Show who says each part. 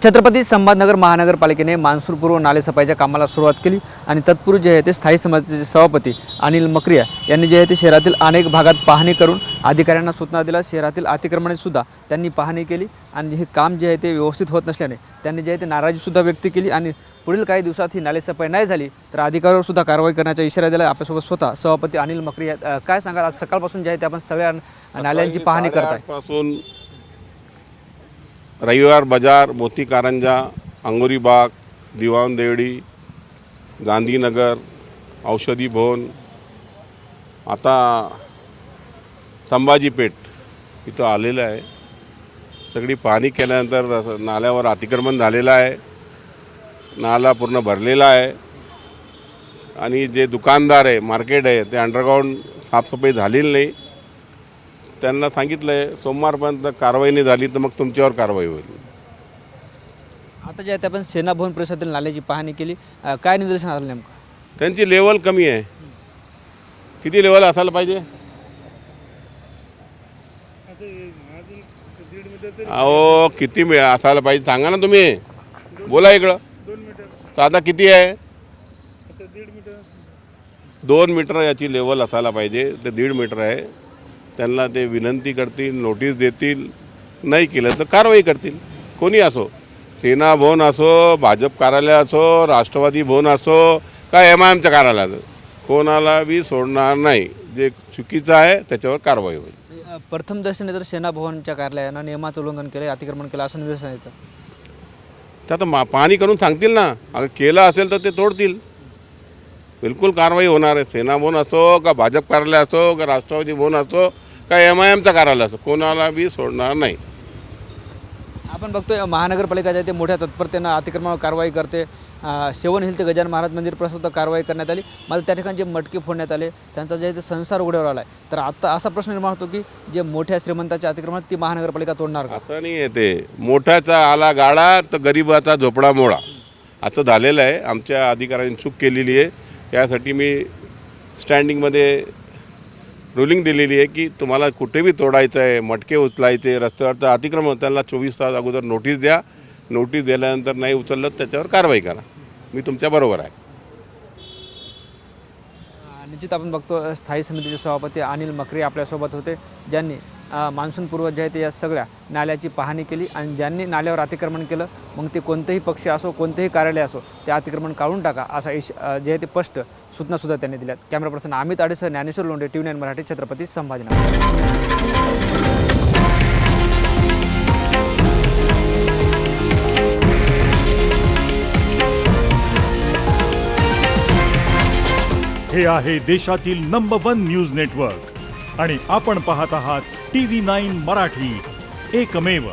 Speaker 1: छत्रपती संभाजीनगर महानगरपालिकेने मान्सूनपूर्व नालेसफाईच्या कामाला सुरुवात केली आणि तत्पूर्वी जे आहे ते स्थायी समितीचे सभापती अनिल मक्रिया यांनी जे आहे ते शहरातील अनेक भागात पाहणी करून अधिकाऱ्यांना सूचना दिल्या। शहरातील अतिक्रमणेसुद्धा त्यांनी पाहणी केली आणि हे काम जे आहे ते व्यवस्थित होत नसल्याने त्यांनी जे आहे ते नाराजीसुद्धा व्यक्त केली आणि पुढील काही दिवसात ही नालेसफाई नाही झाली तर अधिकाऱ्यांवर सुद्धा कारवाई करण्याचा इशारा दिला। आपल्यासोबत स्वतः सभापती अनिल मक्रिया काय सांगाल, आज सकाळपासून जे आहे ते आपण सगळ्या नाल्यांची पाहणी करताय।
Speaker 2: रविवार बाजार, मोती कारंजा, अंगुरी बाग, दिवान देवडी, गांधीनगर, औषधी भवन, आता संभाजी पेठ इथं आलेलं आहे। सगळी पाहणी केल्यानंतर नाल्यावर अतिक्रमण झालेलं आहे, नाला पूर्ण भरलेला आहे आणि जे दुकानदार आहे, मार्केट आहे, ते अंडरग्राऊंड साफसफाई झालेली नाही। त्यांना सांगितलं आहे सोमवारपर्यंत कारवाई नाही झाली तर मग तुमच्यावर कारवाई होईल।
Speaker 1: आता जे आहे ते आपण सेना भवन परिसरातील नाल्याची पाहणी केली, काय निदर्शन आलं नेमकं?
Speaker 2: त्यांची लेवल कमी आहे। किती लेवल असायला पाहिजे? अहो किती असायला पाहिजे सांगा ना तुम्ही, बोला इकडं। तर आता किती आहे? 2 मीटर याची लेवल असायला पाहिजे, ते 1.5 मीटर आहे। त्यांना ते विनंती करतील, नोटीस देतील, नाही केलं तर कारवाई करतील। कोणी असो, सेना भवन असो, भाजप कार्यालय असो, राष्ट्रवादी भवन असो का MIMच्या कार्यालय असो, कोणाला बी सोडणार नाही। जे चुकीचं आहे त्याच्यावर कारवाई होईल।
Speaker 1: प्रथम दर्शनी तर सेना भवनच्या कार्यालयानं नियमाचं उल्लंघन केलं, अतिक्रमण केलं असं निदर्शन येतं।
Speaker 2: तर आता पाहणी करून सांगतील ना, अगर केलं असेल तर ते तोडतील, बिलकुल कारवाई होणार आहे। सेना भवन असो का भाजप कार्यालय असो का राष्ट्रवादी भवन असो का MIMचं कार्यालय असो, कोणाला बी सोडणार नाही।
Speaker 1: आपण बघतोय महानगरपालिका जे ते मोठ्या तत्परतेनं अतिक्रमणावर कारवाई करते। सेवन हिल ते गजानन महाराज मंदिर सुद्धा कारवाई करण्यात आली, मात्र त्या ठिकाणी जे मटके फोडण्यात आले त्यांचा जे ते संसार उघड्यावर आला आहे। तर आता असा प्रश्न निर्माण होतो की जे मोठ्या श्रीमंताचे अतिक्रमण ती महानगरपालिका तोडणार का?
Speaker 2: असं नाही आहे, ते मोठ्याचा आला गाडा तर गरिबाचा झोपडा मोडा असं झालेलं आहे। आमच्या अधिकाऱ्यांनी चूक केलेली आहे, यासाठी मी स्टँडिंगमध्ये रुलिंग दिलेली आहे की तुम्हाला कुठेही तोडायचं आहे, मटके उचलायचे, रस्त्यावरचं अतिक्रमण, त्यांना 24 तास अगोदर नोटीस द्या। नोटीस दिल्यानंतर नाही उचललं त्याच्यावर कारवाई करा। मी तुमच्याबरोबर आहे।
Speaker 1: निश्चित आपण बघतो स्थायी समितीचे सभापती अनिल मक्रिया आपल्यासोबत होते, ज्यांनी मान्सूनपूर्व जे आहे ते या सगळ्या नाल्याची पाहणी केली आणि ज्यांनी नाल्यावर अतिक्रमण केलं मग ते कोणतेही पक्ष असो, कोणतेही कार्यालय असो, ते अतिक्रमण काढून टाका असा जे आहे ते स्पष्ट सूचनासुद्धा त्यांनी दिल्यात। कॅमेरा पर्सन अमित आडेसह ज्ञानेश्वर लोंढे, TV9 मराठी, छत्रपती संभाजीनगर।
Speaker 3: हे आहे देशातील नंबर 1 न्यूज नेटवर्क आणि आपण पाहत आहात TV9 मराठी, एकमेव।